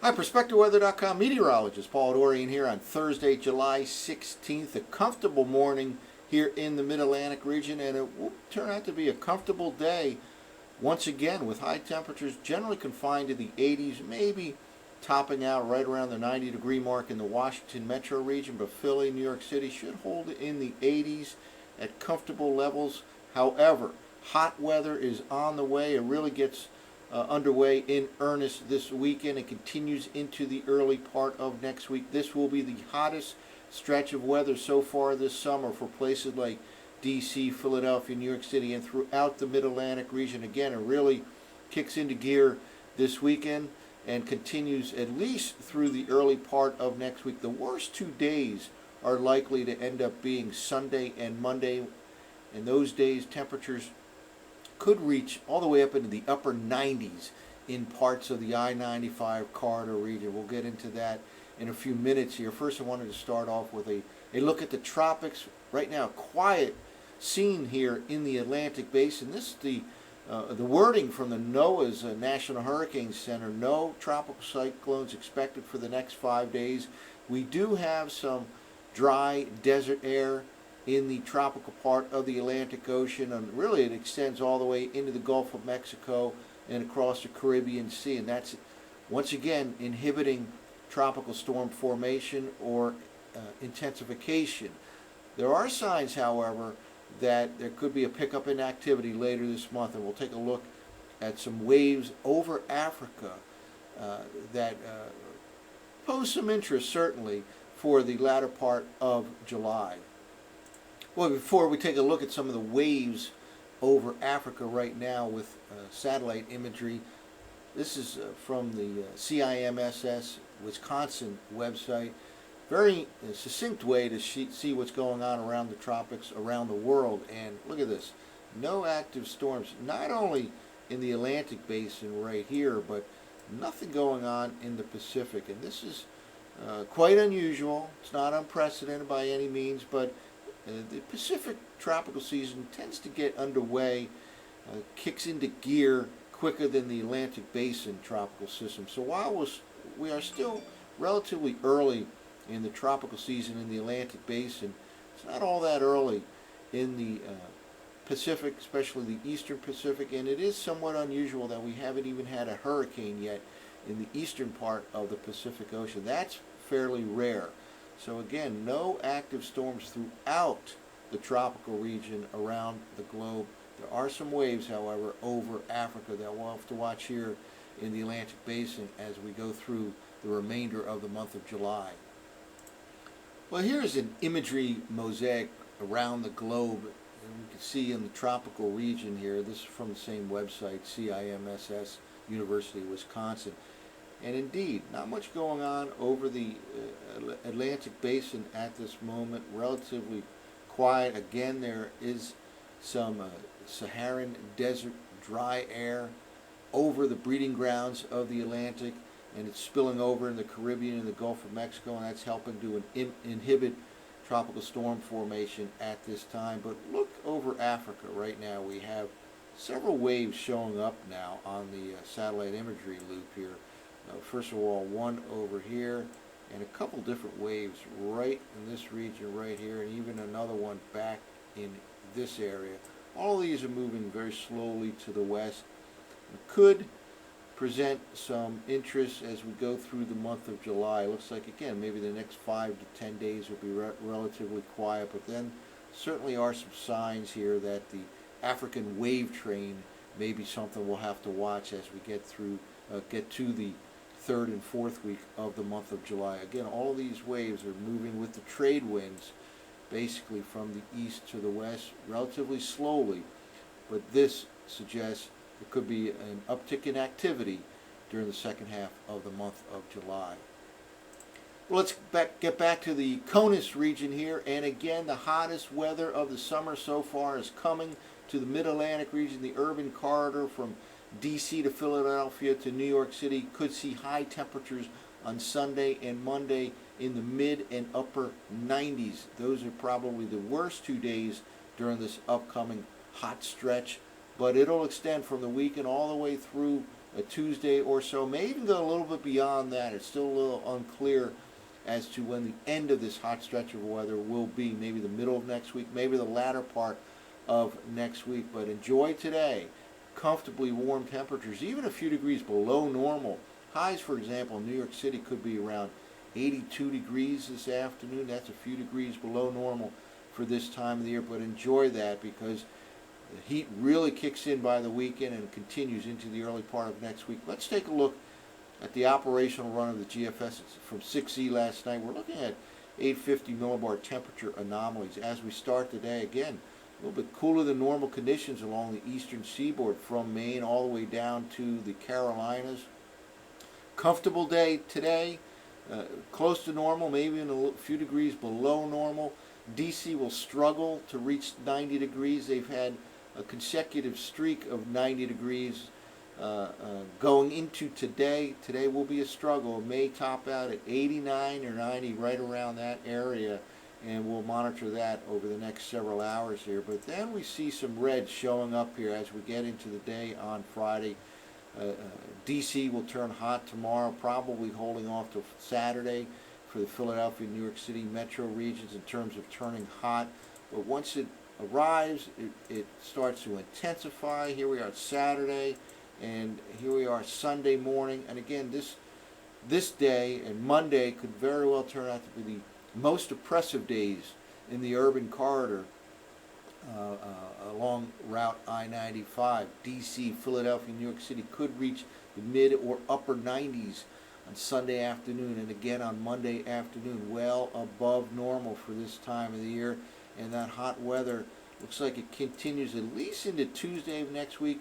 Hi, PerspectiveWeather.com meteorologist Paul Dorian here on Thursday, July 16th. A comfortable morning here in the Mid-Atlantic region, and it will turn out to be a comfortable day once again with high temperatures generally confined to the 80s, maybe topping out right around the 90-degree mark in the Washington metro region, but Philly, New York City should hold in the 80s at comfortable levels. However, hot weather is on the way. It really gets underway in earnest this weekend and continues into the early part of next week. This will be the hottest stretch of weather so far this summer for places like D.C., Philadelphia, New York City, and throughout the Mid-Atlantic region. Again, it really kicks into gear this weekend and continues at least through the early part of next week. The worst 2 days are likely to end up being Sunday and Monday. In those days, temperatures could reach all the way up into the upper 90s in parts of the I-95 corridor region. We'll get into that in a few minutes here. First, I wanted to start off with a look at the tropics. Right now, quiet scene here in the Atlantic Basin. This is the wording from the NOAA's National Hurricane Center. No tropical cyclones expected for the next 5 days. We do have some dry desert air in the tropical part of the Atlantic Ocean, and really it extends all the way into the Gulf of Mexico and across the Caribbean Sea, and that's once again inhibiting tropical storm formation or intensification. There are signs, however, that there could be a pickup in activity later this month, and we'll take a look at some waves over Africa that pose some interest certainly for the latter part of July. Well, before we take a look at some of the waves over Africa right now with satellite imagery, this is from the CIMSS Wisconsin website. Very succinct way to see what's going on around the tropics, around the world. And look at this. No active storms, not only in the Atlantic Basin right here, but nothing going on in the Pacific. And this is quite unusual. It's not unprecedented by any means, but the Pacific tropical season tends to get underway, kicks into gear quicker than the Atlantic Basin tropical system. So while we are still relatively early in the tropical season in the Atlantic Basin, it's not all that early in the Pacific, especially the Eastern Pacific, and it is somewhat unusual that we haven't even had a hurricane yet in the eastern part of the Pacific Ocean. That's fairly rare. So again, no active storms throughout the tropical region around the globe. There are some waves, however, over Africa that we'll have to watch here in the Atlantic Basin as we go through the remainder of the month of July. Well, here's an imagery mosaic around the globe. And we can see in the tropical region here, this is from the same website, CIMSS, University of Wisconsin. And indeed, not much going on over the Atlantic Basin at this moment. Relatively quiet. Again, there is some Saharan desert dry air over the breeding grounds of the Atlantic, and it's spilling over in the Caribbean and the Gulf of Mexico, and that's helping to inhibit tropical storm formation at this time. But look over Africa right now. We have several waves showing up now on the satellite imagery loop here. First of all, one over here, and a couple different waves right in this region right here, and even another one back in this area. All of these are moving very slowly to the west. It could present some interest as we go through the month of July. It looks like, again, maybe the next 5 to 10 days will be relatively quiet, but then certainly are some signs here that the African wave train may be something we'll have to watch as we get to the third and fourth week of the month of July. Again, all these waves are moving with the trade winds basically from the east to the west relatively slowly, but this suggests there could be an uptick in activity during the second half of the month of July. Well, let's get back to the CONUS region here, and again, the hottest weather of the summer so far is coming to the Mid-Atlantic region. The urban corridor from D.C. to Philadelphia to New York City could see high temperatures on Sunday and Monday in the mid and upper 90s. Those are probably the worst 2 days during this upcoming hot stretch, but it'll extend from the weekend all the way through a Tuesday or so. May even go a little bit beyond that. It's still a little unclear as to when the end of this hot stretch of weather will be. Maybe the middle of next week, maybe the latter part of next week. But enjoy today. Comfortably warm temperatures, even a few degrees below normal. Highs, for example, in New York City could be around 82 degrees this afternoon. That's a few degrees below normal for this time of the year. But enjoy that, because the heat really kicks in by the weekend and continues into the early part of next week. Let's take a look at the operational run of the GFS from 6E last night. We're looking at 850 millibar temperature anomalies as we start the day. Again, a little bit cooler than normal conditions along the eastern seaboard from Maine all the way down to the Carolinas. Comfortable day today, close to normal, maybe even a few degrees below normal. DC will struggle to reach 90 degrees. They've had a consecutive streak of 90 degrees going into today. Today will be a struggle. It may top out at 89 or 90, right around that area, and we'll monitor that over the next several hours here. But then we see some red showing up here as we get into the day on Friday. DC will turn hot tomorrow, probably holding off to Saturday for the Philadelphia, New York City metro regions in terms of turning hot. But once it arrives, it starts to intensify. Here we are Saturday, and here we are Sunday morning. And again, this day and Monday could very well turn out to be the most oppressive days in the urban corridor along Route I-95. DC, Philadelphia, New York City could reach the mid or upper 90s on Sunday afternoon, and again on Monday afternoon, well above normal for this time of the year. And that hot weather looks like it continues at least into Tuesday of next week.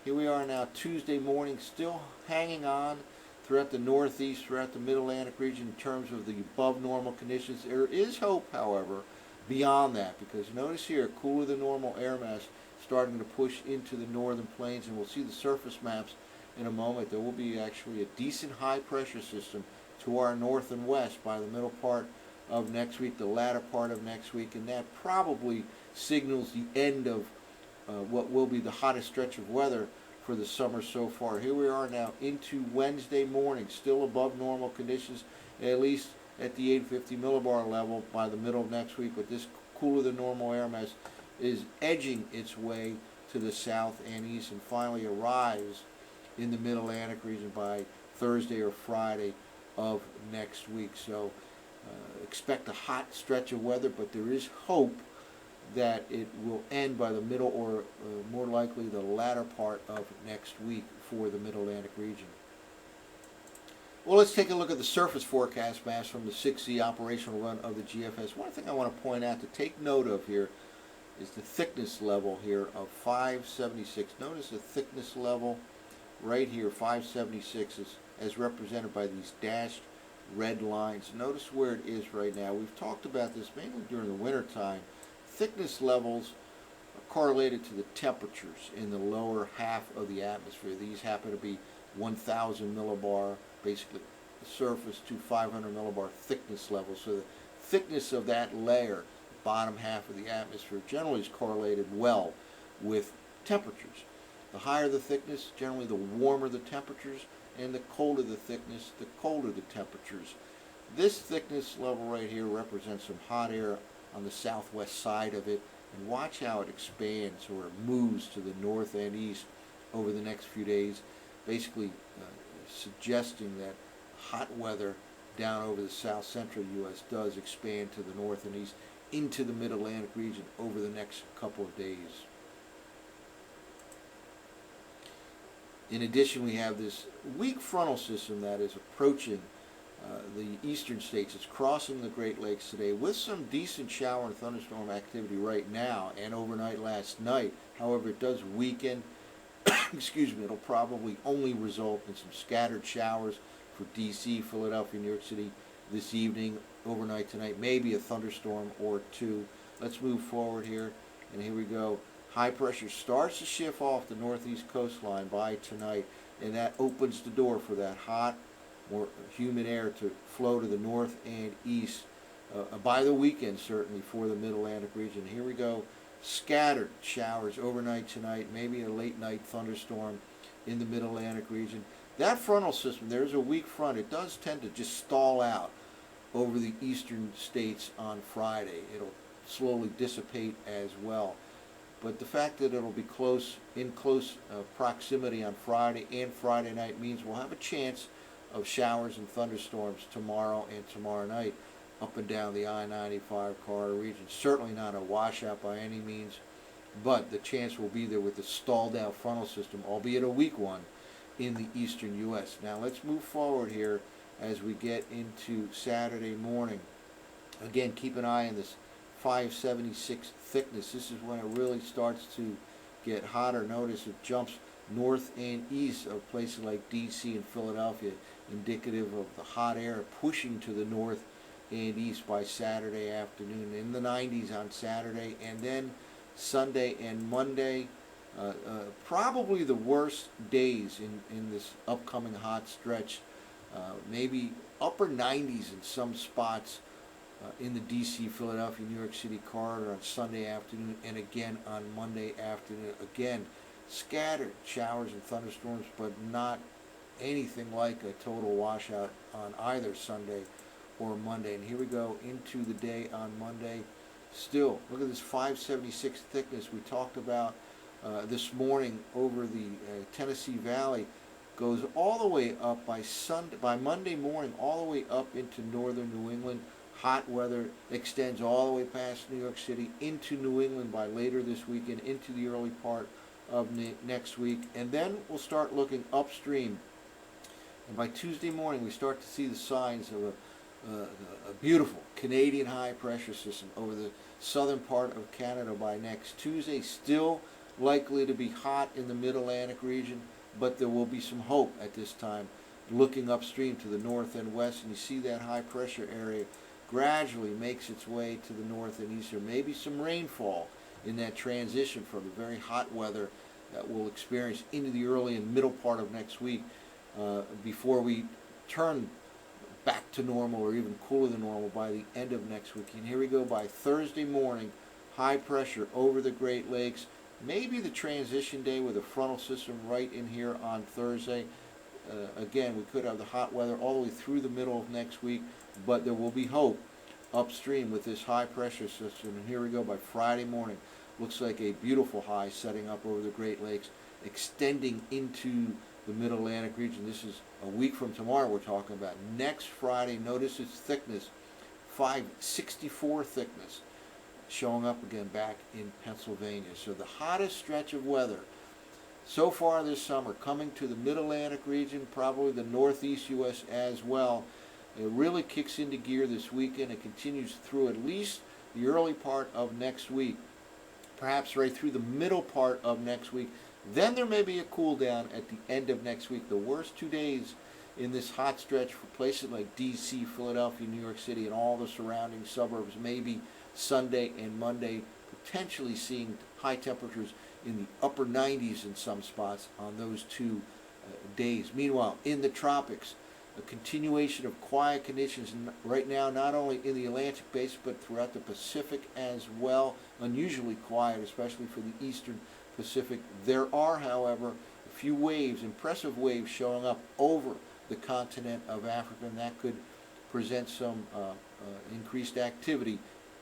Here we are now Tuesday morning, still hanging on throughout the Northeast, throughout the Mid-Atlantic region in terms of the above normal conditions. There is hope, however, beyond that, because notice here, cooler than normal air mass starting to push into the northern plains, and we'll see the surface maps in a moment. There will be actually a decent high pressure system to our north and west by the middle part of next week, the latter part of next week, and that probably signals the end of what will be the hottest stretch of weather for the summer so far. Here we are now into Wednesday morning, still above normal conditions, at least at the 850 millibar level by the middle of next week, but this cooler than normal air mass is edging its way to the south and east and finally arrives in the Mid-Atlantic region by Thursday or Friday of next week. So expect a hot stretch of weather, but there is hope that it will end by the middle or more likely the latter part of next week for the Mid-Atlantic region. Well, let's take a look at the surface forecast maps from the 6E operational run of the GFS. One thing I want to point out to take note of here is the thickness level here of 576. Notice the thickness level right here, 576, is as represented by these dashed red lines. Notice where it is right now. We've talked about this mainly during the winter time. Thickness levels are correlated to the temperatures in the lower half of the atmosphere. These happen to be 1,000 millibar, basically the surface to 500 millibar thickness level. So the thickness of that layer, bottom half of the atmosphere, generally is correlated well with temperatures. The higher the thickness, generally the warmer the temperatures, and the colder the thickness, the colder the temperatures. This thickness level right here represents some hot air on the southwest side of it, and watch how it expands or it moves to the north and east over the next few days, basically suggesting that hot weather down over the south central U.S. does expand to the north and east into the Mid-Atlantic region over the next couple of days. In addition, we have this weak frontal system that is approaching the eastern states. It's crossing the Great Lakes today with some decent shower and thunderstorm activity right now and overnight last night. However, it does weaken. Excuse me, it'll probably only result in some scattered showers for DC, Philadelphia, New York City this evening, overnight tonight, maybe a thunderstorm or two. Let's move forward here, and here we go. High pressure starts to shift off the northeast coastline by tonight, and that opens the door for that hot, more humid air to flow to the north and east by the weekend, certainly for the Mid-Atlantic region. Here we go. Scattered showers overnight tonight, maybe a late night thunderstorm in the Mid-Atlantic region. That frontal system, there's a weak front. It does tend to just stall out over the eastern states on Friday. It'll slowly dissipate as well. But the fact that it'll be in close proximity on Friday and Friday night means we'll have a chance of showers and thunderstorms tomorrow and tomorrow night up and down the I-95 corridor region. Certainly not a washout by any means, but the chance will be there with the stalled out frontal system, albeit a weak one, in the eastern U.S. Now let's move forward here as we get into Saturday morning. Again, keep an eye on this 576 thickness. This is when it really starts to get hotter. Notice it jumps north and east of places like D.C. and Philadelphia, indicative of the hot air pushing to the north and east by Saturday afternoon. In the 90s on Saturday, and then Sunday and Monday, probably the worst days in this upcoming hot stretch. Maybe upper 90s in some spots in the D.C., Philadelphia, New York City corridor on Sunday afternoon, and again on Monday afternoon. Again, scattered showers and thunderstorms, but not anything like a total washout on either Sunday or Monday. And here we go into the day on Monday. Still, look at this 576 thickness we talked about this morning over the Tennessee Valley. Goes all the way up by Monday morning, all the way up into northern New England. Hot weather extends all the way past New York City into New England by later this weekend, into the early part of next week. And then we'll start looking upstream. And by Tuesday morning, we start to see the signs of a beautiful Canadian high pressure system over the southern part of Canada by next Tuesday. Still likely to be hot in the Mid-Atlantic region, but there will be some hope at this time looking upstream to the north and west. And you see that high pressure area gradually makes its way to the north and east. There may be some rainfall in that transition from the very hot weather that we'll experience into the early and middle part of next week before we turn back to normal or even cooler than normal by the end of next week. And here we go by Thursday morning, high pressure over the Great Lakes. Maybe the transition day with a frontal system right in here on Thursday. Again, we could have the hot weather all the way through the middle of next week, but there will be hope upstream with this high pressure system. And here we go by Friday morning. Looks like a beautiful high setting up over the Great Lakes, extending into the Mid-Atlantic region. This is a week from tomorrow we're talking about. Next Friday, notice its thickness, 564 thickness, showing up again back in Pennsylvania. So the hottest stretch of weather so far this summer coming to the Mid-Atlantic region, probably the Northeast U.S. as well. It really kicks into gear this weekend. It continues through at least the early part of next week, perhaps right through the middle part of next week. Then there may be a cool down at the end of next week. The worst 2 days in this hot stretch for places like D.C., Philadelphia, New York City, and all the surrounding suburbs, maybe Sunday and Monday, potentially seeing high temperatures in the upper 90s in some spots on those 2 days. Meanwhile, in the tropics, a continuation of quiet conditions right now, not only in the Atlantic basin, but throughout the Pacific as well. Unusually quiet, especially for the eastern Pacific. There are, however, a few waves, impressive waves, showing up over the continent of Africa, and that could present some increased activity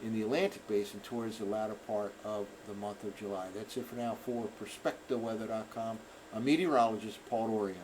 in the Atlantic basin towards the latter part of the month of July. That's it for now for PerspectiveWeather.com. I'm meteorologist Paul Dorian.